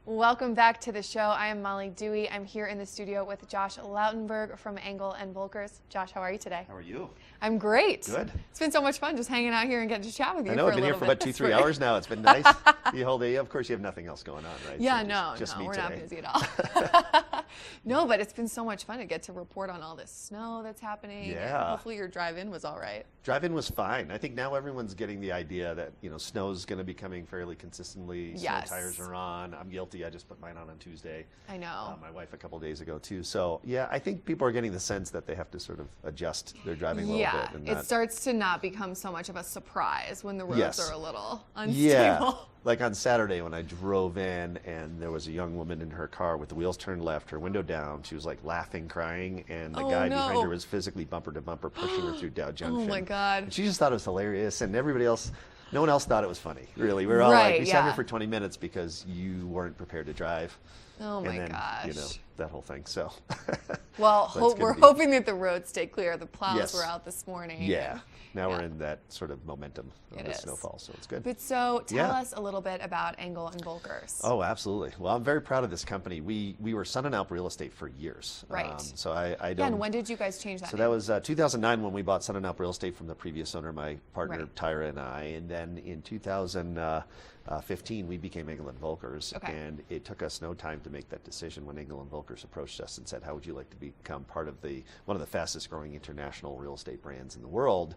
Welcome back to the show. I am Molly Dewey. I'm here in the studio with Josh Lautenberg from Engel and Volkers. Josh, how are you today? How are you? I'm great. Good. It's been so much fun just hanging out here and getting to chat with you. I know, for I've been here for about 2-3 hours now. It's been nice. The whole day. Of course, you have nothing else going on, right? Yeah, So just me we're today. not busy at all. No, but it's been so much fun to get to report on all this snow that's happening. Yeah. And hopefully your drive-in was all right. Drive-in was fine. I think now everyone's getting the idea that, snow's going to be coming fairly consistently. Yes. Snow tires are on. I'm guilty. I just put mine on Tuesday. I know. My wife a couple days ago too. So yeah, I think people are getting the sense that they have to sort of adjust their driving a little bit. Yeah, And it starts to not become so much of a surprise when the roads Yes. are a little unstable. Yeah, like on Saturday when I drove in and there was a young woman in her car with the wheels turned left, her window down. She was like laughing, crying, and the guy behind her was physically bumper to bumper pushing her through Dow Junction. Oh my God. And she just thought it was hilarious, and everybody else, no one else thought it was funny, really. We were all like, we sat here for 20 minutes because you weren't prepared to drive. Oh my and then, gosh. that whole thing, so. Well, we're hoping that the roads stay clear. The plows were out this morning. Yeah, now we're in that sort of momentum of the snowfall, so it's good. But so tell us a little bit about Engel and Volkers. Oh, absolutely. Well, I'm very proud of this company. We were Sun and Alp Real Estate for years. Right. So I don't. Yeah, and when did you guys change that So name? that was 2009 when we bought Sun and Alp Real Estate from the previous owner, my partner Tyra and I, and then in 2015 we became Engel and Volkers, and it took us no time to make that decision when Engel and Volkers approached us and said, "How would you like to become part of one of the fastest growing international real estate brands in the world?"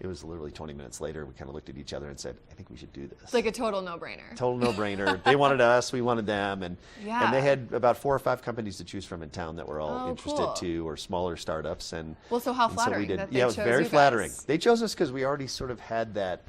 It was literally 20 minutes later, we kind of looked at each other and said, I think we should do this. It's like a total no-brainer. Total no-brainer. They wanted us, we wanted them, and they had about 4 or 5 companies to choose from in town that were all interested too, or smaller startups. And well, so how flattering that they chose you guys. Yeah, it was very flattering. They chose us because we already sort of had that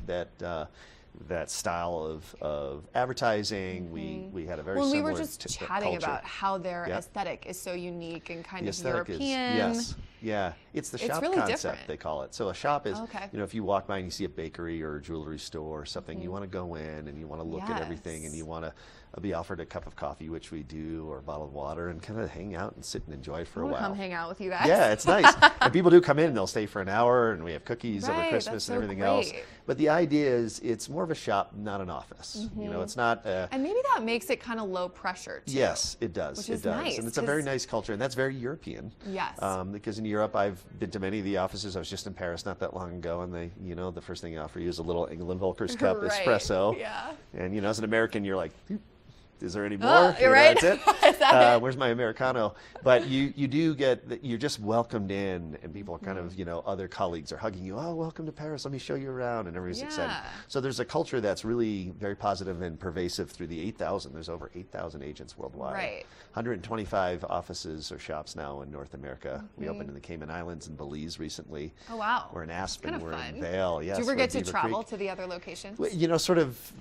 style of advertising. We had a very similar we were just chatting culture. about how their aesthetic is so unique and kind of European. Yes. Yeah, it's the shop really concept, different. they call it. So a shop is, if you walk by and you see a bakery or a jewelry store or something, you want to go in and you want to look at everything and you want to be offered a cup of coffee, which we do, or a bottle of water, and kind of hang out and sit and enjoy for a while. Come hang out with you guys. Yeah, it's nice. And people do come in and they'll stay for an hour, and we have cookies over Christmas and everything else. But the idea is it's more of a shop, not an office. It's not. And maybe that makes it kind of low pressure too. Yes, it does. Which is nice, and it's a very nice culture, and that's very European. Yes. Because in Europe, I've been to many of the offices. I was just in Paris not that long ago, and they, the first thing they offer you is a little Engel and Volkers cup espresso. Yeah. And as an American, you're like, is there any more? You're right. That's it. Is that it? Where's my Americano? But you do get, you're just welcomed in, and people are kind of, other colleagues are hugging you. Oh, welcome to Paris. Let me show you around, and everybody's excited. So there's a culture that's really very positive and pervasive through the 8,000. There's over 8,000 agents worldwide. Right. 125 offices or shops now in North America. We opened in the Cayman Islands and Belize recently. Oh, wow. We're in Aspen. Kind of we're fun. in Vail. Yes. Do you ever get to Beaver travel Creek. to the other locations? Sort of,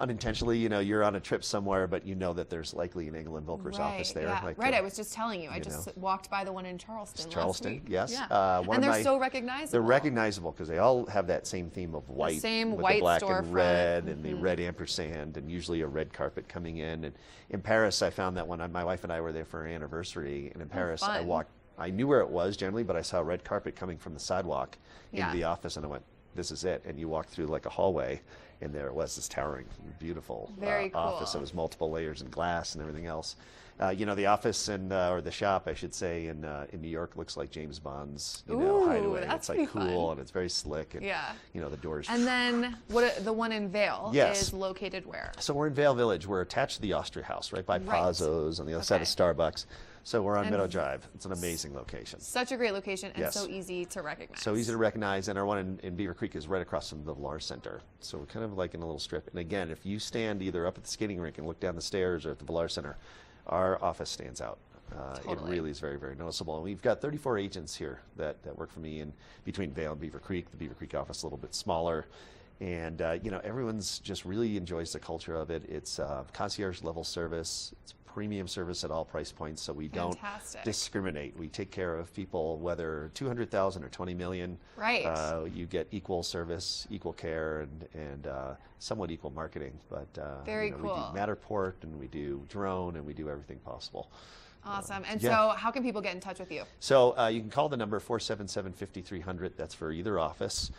unintentionally, you're on a trip somewhere, but you know that there's likely an Engel and Volkers office there. Yeah. Like, I was just telling you. I just walked by the one in Charleston last week. Yes. Yeah. And they're so recognizable. They're recognizable because they all have that same theme of white. The same with white the black storefront. and red and the red ampersand and usually a red carpet coming in. And in Paris, I found that when my wife and I were there for our anniversary, and in Paris, I knew where it was generally, but I saw a red carpet coming from the sidewalk into the office, and I went, this is it. And you walk through like a hallway, and there it was, this towering, beautiful office that was multiple layers and glass and everything else. The office or the shop, I should say, in New York looks like James Bond's hideaway. That's it's like cool fun. And it's very slick. And, the doors. And then the one in Vail is located where? So we're in Vail Village. We're attached to the Austria House, right by Pazzo's on the other side of Starbucks. So we're on Meadow Drive. It's an amazing location. Such a great location and so easy to recognize. So easy to recognize, and our one in Beaver Creek is right across from the Volkers Center. So we're kind of like in a little strip. And again, if you stand either up at the skating rink and look down the stairs or at the Volkers Center, our office stands out. It really is very, very noticeable. And we've got 34 agents here that work for me in between Vail and Beaver Creek. The Beaver Creek office a little bit smaller. And, everyone's just really enjoys the culture of it. It's concierge level service. It's premium service at all price points, so we don't discriminate. We take care of people, whether 200,000 or 20 million. Right. You get equal service, equal care, and somewhat equal marketing. But very cool. We do Matterport, and we do drone, and we do everything possible. Awesome. And yeah. so how can people get in touch with you? So you can call the number 477-5300. That's for either office.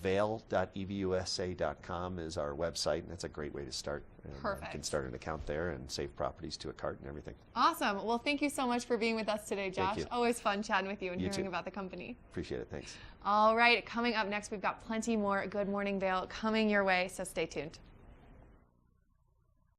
Vail.evusa.com is our website, and that's a great way to start. And, Perfect. You can start an account there and save properties to a cart and everything. Awesome. Well, thank you so much for being with us today, Josh. Thank you. Always fun chatting with you and You hearing too. about the company. Appreciate it. Thanks. All right. Coming up next, we've got plenty more Good Morning Vail coming your way, so stay tuned.